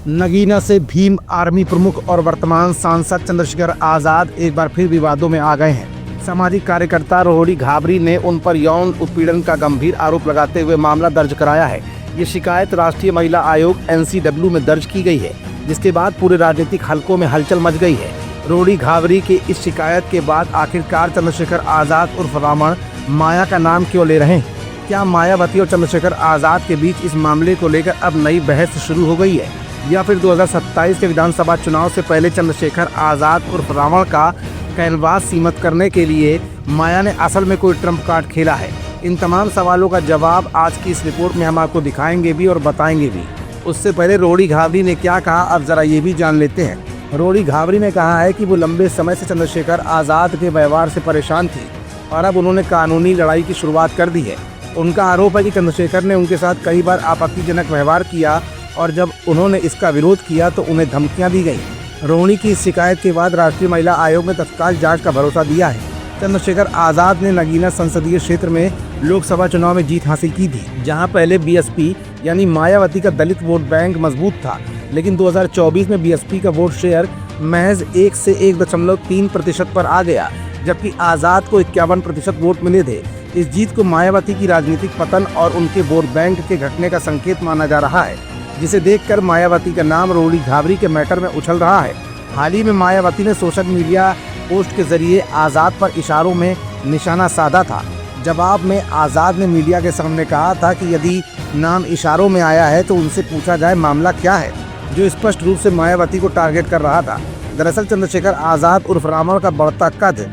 नगीना से भीम आर्मी प्रमुख और वर्तमान सांसद चंद्रशेखर आजाद एक बार फिर विवादों में आ गए हैं। सामाजिक कार्यकर्ता रोहिणी घाबरी ने उन पर यौन उत्पीड़न का गंभीर आरोप लगाते हुए मामला दर्ज कराया है। ये शिकायत राष्ट्रीय महिला आयोग NCW में दर्ज की गई है, जिसके बाद पूरे राजनीतिक हलकों में हलचल मच गई है। रोहिणी घाबरी की इस शिकायत के बाद आखिरकार चंद्रशेखर आजाद उर्फ रावण माया का नाम क्यों ले रहे हैं? क्या मायावती और चंद्रशेखर आजाद के बीच इस मामले को लेकर अब नई बहस शुरू हो गई है, या फिर 2027 के विधानसभा चुनाव से पहले चंद्रशेखर आजाद उर्फ रावण का कैनवास सीमित करने के लिए माया ने असल में कोई ट्रम्प कार्ड खेला है? इन तमाम सवालों का जवाब आज की इस रिपोर्ट में हम आपको दिखाएंगे भी और बताएंगे भी। उससे पहले रोहिणी घाबरी ने क्या कहा, अब जरा ये भी जान लेते हैं। रोहिणी घाबरी ने कहा है कि वो लंबे समय से चंद्रशेखर आजाद के व्यवहार से परेशान थी और अब उन्होंने कानूनी लड़ाई की शुरुआत कर दी है। उनका आरोप है कि चंद्रशेखर ने उनके साथ कई बार आपत्तिजनक व्यवहार किया और जब उन्होंने इसका विरोध किया तो उन्हें धमकियां दी गई। रोहिणी की इस शिकायत के बाद राष्ट्रीय महिला आयोग ने तत्काल जांच का भरोसा दिया है। चंद्रशेखर आजाद ने नगीना संसदीय क्षेत्र में लोकसभा चुनाव में जीत हासिल की थी, जहां पहले BSP यानी मायावती का दलित वोट बैंक मजबूत था, लेकिन 2024 में BSP का वोट शेयर महज 1 से 1.3% पर आ गया, जबकि आजाद को 51% वोट मिले थे। इस जीत को मायावती की राजनीतिक पतन और उनके वोट बैंक के घटने का संकेत माना जा रहा है, जिसे देखकर मायावती का नाम रोहिणी घाबरी के मैटर में उछल रहा है। हाल ही में मायावती ने सोशल मीडिया पोस्ट के जरिए आज़ाद पर इशारों में निशाना साधा था। जवाब में आज़ाद ने मीडिया के सामने कहा था कि यदि नाम इशारों में आया है तो उनसे पूछा जाए मामला क्या है, जो स्पष्ट रूप से मायावती को टारगेट कर रहा था। दरअसल चंद्रशेखर आज़ाद उर्फ रावण का बढ़ता कद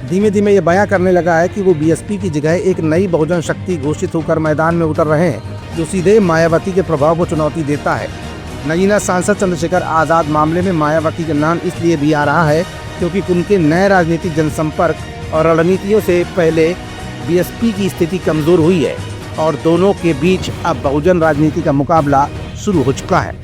धीमे धीमे ये बयां करने लगा है कि वो BSP की जगह एक नई बहुजन शक्ति घोषित होकर मैदान में उतर रहे हैं, जो सीधे मायावती के प्रभाव को चुनौती देता है। नगीना सांसद चंद्रशेखर आजाद मामले में मायावती का नाम इसलिए भी आ रहा है क्योंकि उनके नए राजनीतिक जनसंपर्क और रणनीतियों से पहले BSP की स्थिति कमजोर हुई है और दोनों के बीच अब बहुजन राजनीति का मुकाबला शुरू हो चुका है।